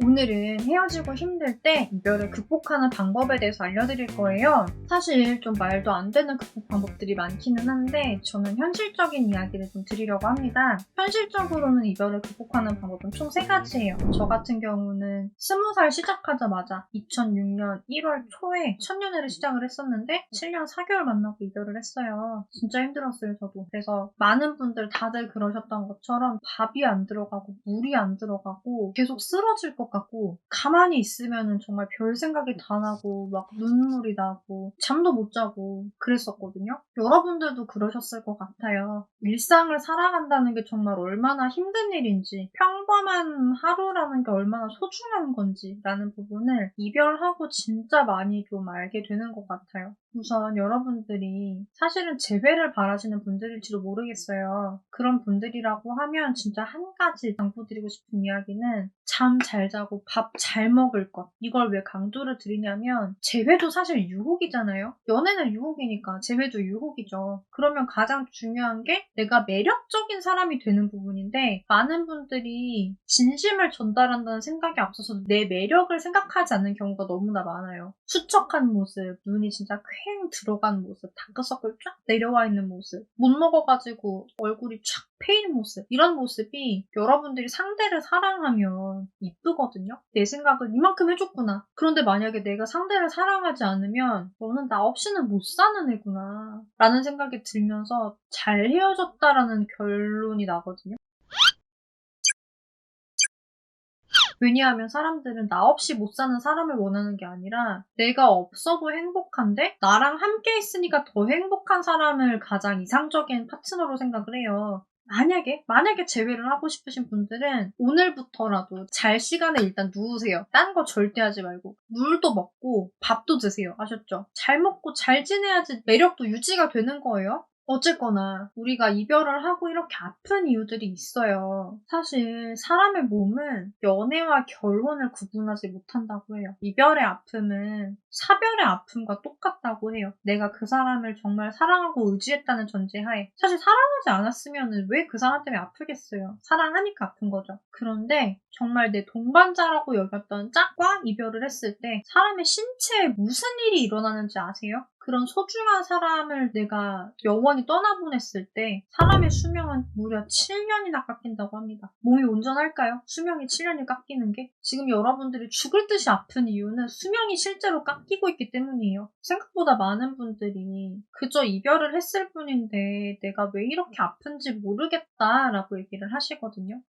오늘은 헤어지고 힘들 때 이별을 극복하는 방법에 대해서 알려드릴 거예요. 사실 좀 말도 안 되는 극복 방법들이 많기는 한데 저는 현실적인 이야기를 좀 드리려고 합니다. 현실적으로는 이별을 극복하는 방법은 총 3가지예요. 저 같은 경우는 20살 시작하자마자 2006년 1월 초에 첫연애를 시작을 했었는데 7년 4개월 만나고 이별을 했어요. 진짜 힘들었어요, 저도. 그래서 많은 분들 다들 그러셨던 것처럼 밥이 안 들어가고 물이 안 들어가고 계속 쓰러질 것 같고 가만히 있으면은 정말 별 생각이 다 나고 막 눈물이 나고 잠도 못 자고 그랬었거든요. 여러분들도 그러셨을 것 같아요. 일상을 살아간다는 게 정말 얼마나 힘든 일인지, 평범한 하루라는 게 얼마나 소중한 건지 라는 부분을 이별하고 진짜 많이 좀 알게 되는 것 같아요. 우선 여러분들이 사실은 재회를 바라시는 분들일지도 모르겠어요. 그런 분들이라고 하면 진짜 한 가지 당부드리고 싶은 이야기는 잠 잘 자고 밥 잘 먹을 것. 이걸 왜 강조를 드리냐면 재회도 사실 유혹이잖아요. 연애는 유혹이니까 재회도 유혹이죠. 그러면 가장 중요한 게 내가 매력적인 사람이 되는 부분인데 많은 분들이 진심을 전달한다는 생각에 앞서서 내 매력을 생각하지 않는 경우가 너무나 많아요. 수척한 모습, 눈이 진짜 퀭 들어간 모습, 다크서클 쫙 내려와 있는 모습, 못 먹어가지고 얼굴이 쫙 패인 모습, 이런 모습이 여러분들이 상대를 사랑하면 이쁘거든요? 내 생각을 이만큼 해줬구나. 그런데 만약에 내가 상대를 사랑하지 않으면 너는 나 없이는 못 사는 애구나 라는 생각이 들면서 잘 헤어졌다라는 결론이 나거든요. 왜냐하면 사람들은 나 없이 못 사는 사람을 원하는 게 아니라 내가 없어도 행복한데 나랑 함께 있으니까 더 행복한 사람을 가장 이상적인 파트너로 생각을 해요. 만약에 재회를 하고 싶으신 분들은 오늘부터라도 잘 시간에 일단 누우세요. 딴 거 절대 하지 말고 물도 먹고 밥도 드세요. 아셨죠? 잘 먹고 잘 지내야지 매력도 유지가 되는 거예요. 어쨌거나 우리가 이별을 하고 이렇게 아픈 이유들이 있어요. 사실 사람의 몸은 연애와 결혼을 구분하지 못한다고 해요. 이별의 아픔은 사별의 아픔과 똑같다고 해요. 내가 그 사람을 정말 사랑하고 의지했다는 전제하에 사실 사랑하지 않았으면 왜 그 사람 때문에 아프겠어요. 사랑하니까 아픈 거죠. 그런데 정말 내 동반자라고 여겼던 짝과 이별을 했을 때 사람의 신체에 무슨 일이 일어나는지 아세요? 그런 소중한 사람을 내가 영원히 떠나보냈을 때 사람의 수명은 무려 7년이나 깎인다고 합니다. 몸이 온전할까요? 수명이 7년이 깎이는 게? 지금 여러분들이 죽을 듯이 아픈 이유는 수명이 실제로 깎이고 있기 때문이에요. 생각보다 많은 분들이 그저 이별을 했을 뿐인데 내가 왜 이렇게 아픈지 모르겠다라고 얘기를 하시거든요.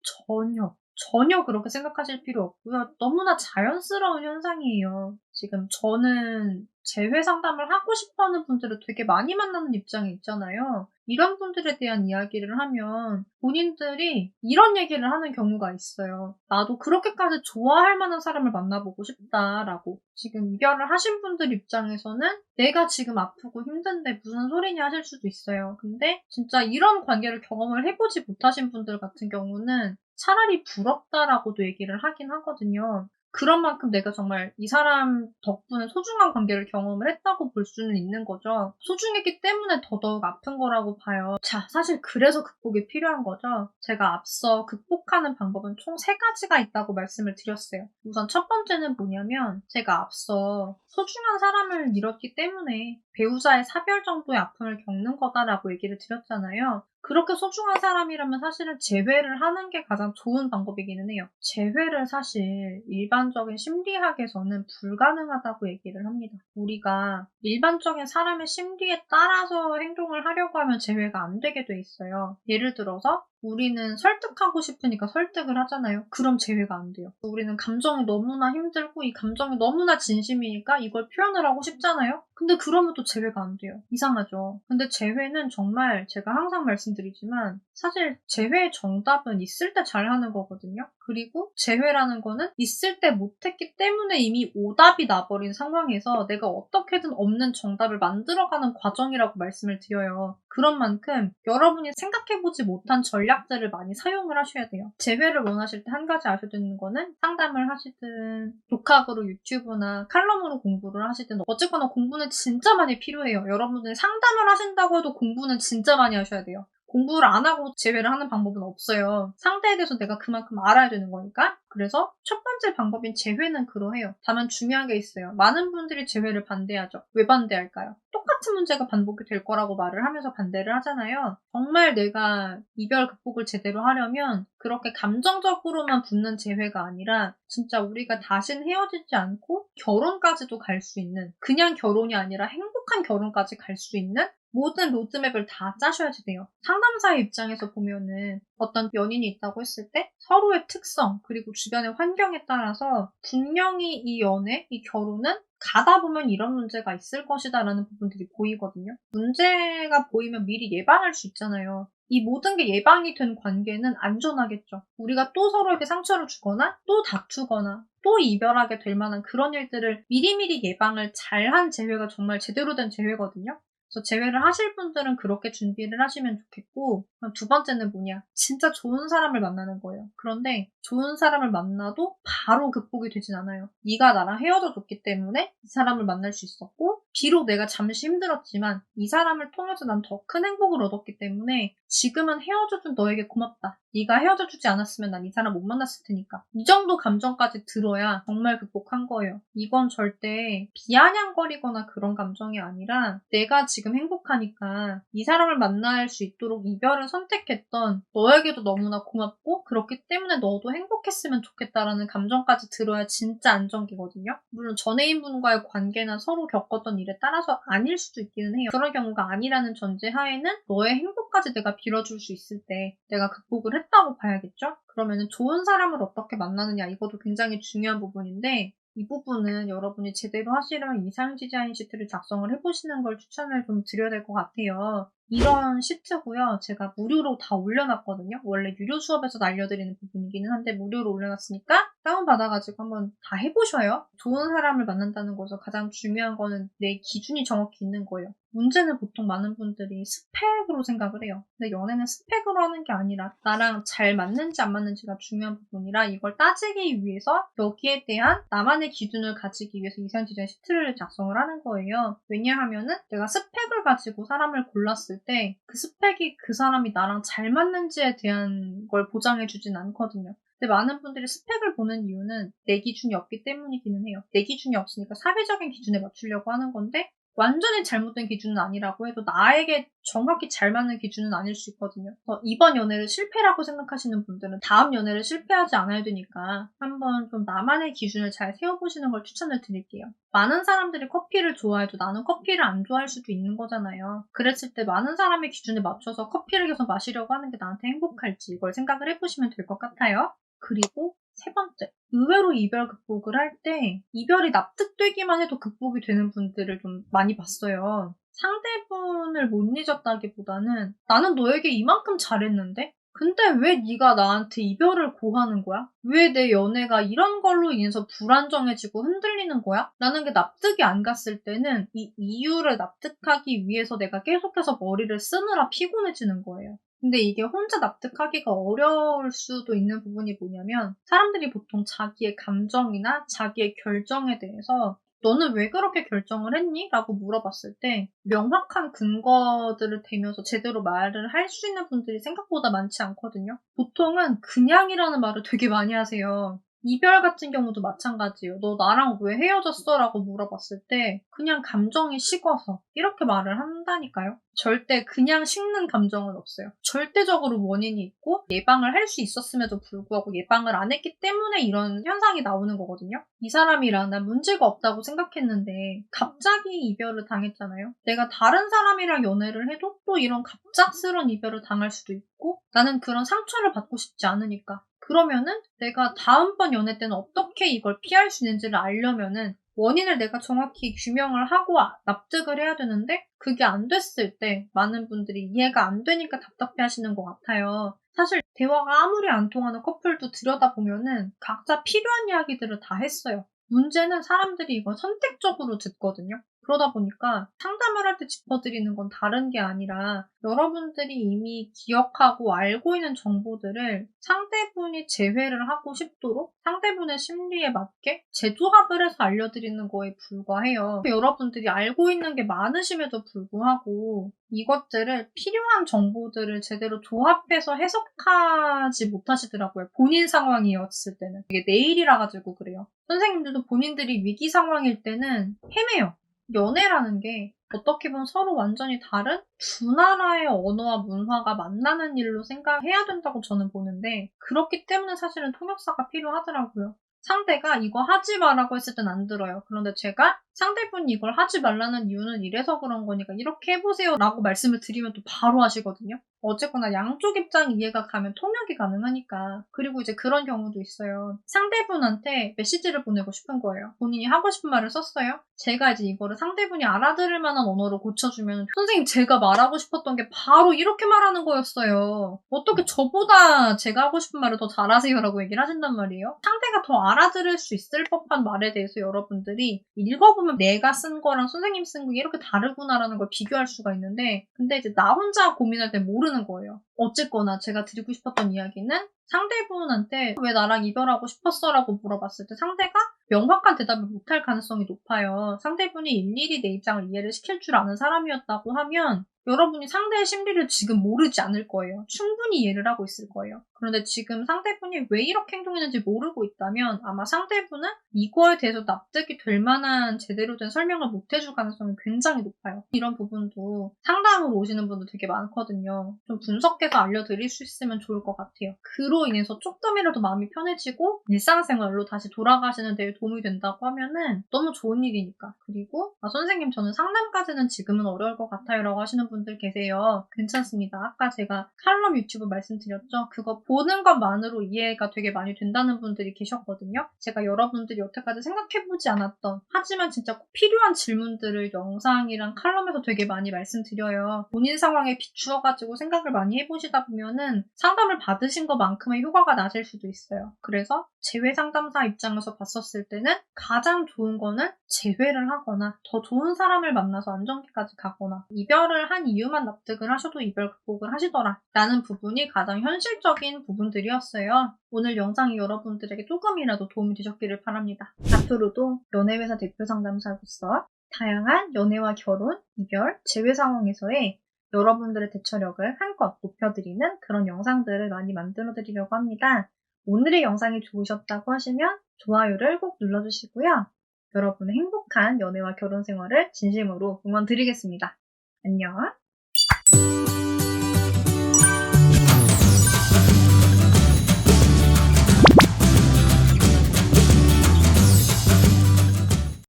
전혀 그렇게 생각하실 필요 없고요. 너무나 자연스러운 현상이에요. 지금 저는 재회 상담을 하고 싶어하는 분들을 되게 많이 만나는 입장에 있잖아요. 이런 분들에 대한 이야기를 하면 본인들이 이런 얘기를 하는 경우가 있어요. 나도 그렇게까지 좋아할 만한 사람을 만나보고 싶다라고. 지금 이별을 하신 분들 입장에서는 내가 지금 아프고 힘든데 무슨 소리냐 하실 수도 있어요. 근데 진짜 이런 관계를 경험을 해보지 못하신 분들 같은 경우는 차라리 부럽다라고도 얘기를 하긴 하거든요. 그런 만큼 내가 정말 이 사람 덕분에 소중한 관계를 경험을 했다고 볼 수는 있는 거죠. 소중했기 때문에 더더욱 아픈 거라고 봐요. 자, 사실 그래서 극복이 필요한 거죠. 제가 앞서 극복하는 방법은 총 3가지가 있다고 말씀을 드렸어요. 우선 첫 번째는 뭐냐면 제가 앞서 소중한 사람을 잃었기 때문에 배우자의 사별 정도의 아픔을 겪는 거다라고 얘기를 드렸잖아요. 그렇게 소중한 사람이라면 사실은 재회를 하는 게 가장 좋은 방법이기는 해요. 재회를 사실 일반적인 심리학에서는 불가능하다고 얘기를 합니다. 우리가 일반적인 사람의 심리에 따라서 행동을 하려고 하면 재회가 안 되게 돼 있어요. 예를 들어서 우리는 설득하고 싶으니까 설득을 하잖아요. 그럼 재회가 안 돼요. 우리는 감정이 너무나 힘들고 이 감정이 너무나 진심이니까 이걸 표현을 하고 싶잖아요. 근데 그러면 또 재회가 안 돼요. 이상하죠. 근데 재회는 정말 제가 항상 말씀드리지만 사실 재회의 정답은 있을 때 잘하는 거거든요. 그리고 재회라는 거는 있을 때 못했기 때문에 이미 오답이 나버린 상황에서 내가 어떻게든 없는 정답을 만들어가는 과정이라고 말씀을 드려요. 그런 만큼 여러분이 생각해보지 못한 전략들을 많이 사용을 하셔야 돼요. 재회를 원하실 때 한 가지 아셔야 되는 거는 상담을 하시든 독학으로 유튜브나 칼럼으로 공부를 하시든 어쨌거나 공부는 진짜 많이 필요해요. 여러분들이 상담을 하신다고 해도 공부는 진짜 많이 하셔야 돼요. 공부를 안 하고 재회를 하는 방법은 없어요. 상대에 대해서 내가 그만큼 알아야 되는 거니까. 그래서 첫 번째 방법인 재회는 그러해요. 다만 중요한 게 있어요. 많은 분들이 재회를 반대하죠. 왜 반대할까요? 똑같은 문제가 반복이 될 거라고 말을 하면서 반대를 하잖아요. 정말 내가 이별 극복을 제대로 하려면 그렇게 감정적으로만 붙는 재회가 아니라 진짜 우리가 다신 헤어지지 않고 결혼까지도 갈 수 있는, 그냥 결혼이 아니라 행복한 결혼까지 갈 수 있는 모든 로드맵을 다 짜셔야지 돼요. 상담사의 입장에서 보면은 어떤 연인이 있다고 했을 때 서로의 특성 그리고 주변의 환경에 따라서 분명히 이 연애, 이 결혼은 가다 보면 이런 문제가 있을 것이다 라는 부분들이 보이거든요. 문제가 보이면 미리 예방할 수 있잖아요. 이 모든 게 예방이 된 관계는 안전하겠죠. 우리가 또 서로에게 상처를 주거나 또 다투거나 또 이별하게 될 만한 그런 일들을 미리미리 예방을 잘한 재회가 정말 제대로 된 재회거든요. 그래서 재회를 하실 분들은 그렇게 준비를 하시면 좋겠고, 두 번째는 뭐냐? 진짜 좋은 사람을 만나는 거예요. 그런데 좋은 사람을 만나도 바로 극복이 되진 않아요. 네가 나랑 헤어져 줬기 때문에 이 사람을 만날 수 있었고, 비록 내가 잠시 힘들었지만 이 사람을 통해서 난 더 큰 행복을 얻었기 때문에 지금은 헤어져준 너에게 고맙다. 네가 헤어져주지 않았으면 난 이 사람 못 만났을 테니까. 이 정도 감정까지 들어야 정말 극복한 거예요. 이건 절대 비아냥거리거나 그런 감정이 아니라 내가 지금 행복하니까 이 사람을 만날 수 있도록 이별을 선택했던 너에게도 너무나 고맙고 그렇기 때문에 너도 행복했으면 좋겠다라는 감정까지 들어야 진짜 안정기거든요. 물론 전애인분과의 관계나 서로 겪었던 일에 따라서 아닐 수도 있기는 해요. 그런 경우가 아니라는 전제 하에는 너의 행복까지 내가 빌어줄 수 있을 때 내가 극복을 했다고 봐야겠죠? 그러면은 좋은 사람을 어떻게 만나느냐 이것도 굉장히 중요한 부분인데 이 부분은 여러분이 제대로 하시려면 이상 디자인 시트를 작성을 해보시는 걸 추천을 좀 드려야 될 것 같아요. 이런 시트고요. 제가 무료로 다 올려놨거든요. 원래 유료 수업에서 알려드리는 부분이기는 한데 무료로 올려놨으니까 다운받아가지고 한번 다 해보셔요. 좋은 사람을 만난다는 거죠. 가장 중요한 거는 내 기준이 정확히 있는 거예요. 문제는 보통 많은 분들이 스펙으로 생각을 해요. 근데 연애는 스펙으로 하는 게 아니라 나랑 잘 맞는지 안 맞는지가 중요한 부분이라 이걸 따지기 위해서 여기에 대한 나만의 기준을 가지기 위해서 이상 디자인 시트를 작성을 하는 거예요. 왜냐하면은 내가 스펙을 가지고 사람을 골랐을 때 그 스펙이 그 사람이 나랑 잘 맞는지에 대한 걸 보장해주진 않거든요. 근데 많은 분들이 스펙을 보는 이유는 내 기준이 없기 때문이기는 해요. 내 기준이 없으니까 사회적인 기준에 맞추려고 하는 건데 완전히 잘못된 기준은 아니라고 해도 나에게 정확히 잘 맞는 기준은 아닐 수 있거든요. 이번 연애를 실패라고 생각하시는 분들은 다음 연애를 실패하지 않아야 되니까 한번 좀 나만의 기준을 잘 세워보시는 걸 추천을 드릴게요. 많은 사람들이 커피를 좋아해도 나는 커피를 안 좋아할 수도 있는 거잖아요. 그랬을 때 많은 사람의 기준에 맞춰서 커피를 계속 마시려고 하는 게 나한테 행복할지 이걸 생각을 해보시면 될 것 같아요. 그리고 세 번째, 의외로 이별 극복을 할 때 이별이 납득되기만 해도 극복이 되는 분들을 좀 많이 봤어요. 상대분을 못 잊었다기보다는 나는 너에게 이만큼 잘했는데? 근데 왜 네가 나한테 이별을 고하는 거야? 왜 내 연애가 이런 걸로 인해서 불안정해지고 흔들리는 거야? 라는 게 납득이 안 갔을 때는 이 이유를 납득하기 위해서 내가 계속해서 머리를 쓰느라 피곤해지는 거예요. 근데 이게 혼자 납득하기가 어려울 수도 있는 부분이 뭐냐면 사람들이 보통 자기의 감정이나 자기의 결정에 대해서 너는 왜 그렇게 결정을 했니? 라고 물어봤을 때 명확한 근거들을 대면서 제대로 말을 할 수 있는 분들이 생각보다 많지 않거든요. 보통은 그냥이라는 말을 되게 많이 하세요. 이별 같은 경우도 마찬가지예요. 너 나랑 왜 헤어졌어? 라고 물어봤을 때 그냥 감정이 식어서 이렇게 말을 한다니까요. 절대 그냥 식는 감정은 없어요. 절대적으로 원인이 있고 예방을 할 수 있었음에도 불구하고 예방을 안 했기 때문에 이런 현상이 나오는 거거든요. 이 사람이랑 난 문제가 없다고 생각했는데 갑자기 이별을 당했잖아요. 내가 다른 사람이랑 연애를 해도 또 이런 갑작스러운 이별을 당할 수도 있고 나는 그런 상처를 받고 싶지 않으니까. 그러면은 내가 다음번 연애 때는 어떻게 이걸 피할 수 있는지를 알려면은 원인을 내가 정확히 규명을 하고 납득을 해야 되는데 그게 안 됐을 때 많은 분들이 이해가 안 되니까 답답해 하시는 것 같아요. 사실 대화가 아무리 안 통하는 커플도 들여다보면은 각자 필요한 이야기들을 다 했어요. 문제는 사람들이 이걸 선택적으로 듣거든요. 그러다 보니까 상담을 할 때 짚어드리는 건 다른 게 아니라 여러분들이 이미 기억하고 알고 있는 정보들을 상대분이 재회를 하고 싶도록 상대분의 심리에 맞게 재조합을 해서 알려드리는 거에 불과해요. 여러분들이 알고 있는 게 많으심에도 불구하고 이것들을 필요한 정보들을 제대로 조합해서 해석하지 못하시더라고요. 본인 상황이었을 때는. 이게 내일이라 가지고 그래요. 선생님들도 본인들이 위기 상황일 때는 헤매요. 연애라는 게 어떻게 보면 서로 완전히 다른 두 나라의 언어와 문화가 만나는 일로 생각해야 된다고 저는 보는데 그렇기 때문에 사실은 통역사가 필요하더라고요. 상대가 이거 하지 마라고 했을 땐 안 들어요. 그런데 제가 상대분이 이걸 하지 말라는 이유는 이래서 그런 거니까 이렇게 해보세요 라고 말씀을 드리면 또 바로 하시거든요. 어쨌거나 양쪽 입장 이해가 가면 통역이 가능하니까. 그리고 이제 그런 경우도 있어요. 상대분한테 메시지를 보내고 싶은 거예요. 본인이 하고 싶은 말을 썼어요. 제가 이제 이거를 상대분이 알아들을 만한 언어로 고쳐주면 선생님 제가 말하고 싶었던 게 바로 이렇게 말하는 거였어요. 어떻게 저보다 제가 하고 싶은 말을 더 잘하세요 라고 얘기를 하신단 말이에요. 상대가 더 알아들을 수 있을 법한 말에 대해서 여러분들이 읽어보면 내가 쓴 거랑 선생님 쓴 게 이렇게 다르구나라는 걸 비교할 수가 있는데 근데 이제 나 혼자 고민할 때 모르는 거예요. 어쨌거나 제가 드리고 싶었던 이야기는 상대분한테 왜 나랑 이별하고 싶었어? 라고 물어봤을 때 상대가 명확한 대답을 못할 가능성이 높아요. 상대분이 일일이 내 입장을 이해를 시킬 줄 아는 사람이었다고 하면 여러분이 상대의 심리를 지금 모르지 않을 거예요. 충분히 이해를 하고 있을 거예요. 그런데 지금 상대분이 왜 이렇게 행동했는지 모르고 있다면 아마 상대분은 이거에 대해서 납득이 될 만한 제대로 된 설명을 못 해줄 가능성이 굉장히 높아요. 이런 부분도 상담으로 오시는 분도 되게 많거든요. 좀 분석해서 알려드릴 수 있으면 좋을 것 같아요. 그로 인해서 조금이라도 마음이 편해지고 일상생활로 다시 돌아가시는 데 도움이 된다고 하면은 너무 좋은 일이니까. 그리고 선생님 저는 상담까지는 지금은 어려울 것 같아요 라고 하시는 분들 계세요. 괜찮습니다. 아까 제가 칼럼 유튜브 말씀드렸죠? 그거 보는 것만으로 이해가 되게 많이 된다는 분들이 계셨거든요. 제가 여러분들이 여태까지 생각해보지 않았던 하지만 진짜 꼭 필요한 질문들을 영상이랑 칼럼에서 되게 많이 말씀드려요. 본인 상황에 비추어가지고 생각을 많이 해보시다 보면은 상담을 받으신 것만큼의 효과가 나실 수도 있어요. 그래서 재회 상담사 입장에서 봤었을 때는 가장 좋은 거는 재회를 하거나 더 좋은 사람을 만나서 안정기까지 가거나 이별을 한 이유만 납득을 하셔도 이별 극복을 하시더라 라는 부분이 가장 현실적인 부분들이었어요. 오늘 영상이 여러분들에게 조금이라도 도움이 되셨기를 바랍니다. 앞으로도 연애회사 대표 상담사로서 다양한 연애와 결혼, 이별, 재회 상황에서의 여러분들의 대처력을 한껏 높여드리는 그런 영상들을 많이 만들어드리려고 합니다. 오늘의 영상이 좋으셨다고 하시면 좋아요를 꼭 눌러주시고요. 여러분의 행복한 연애와 결혼 생활을 진심으로 응원드리겠습니다. 안녕!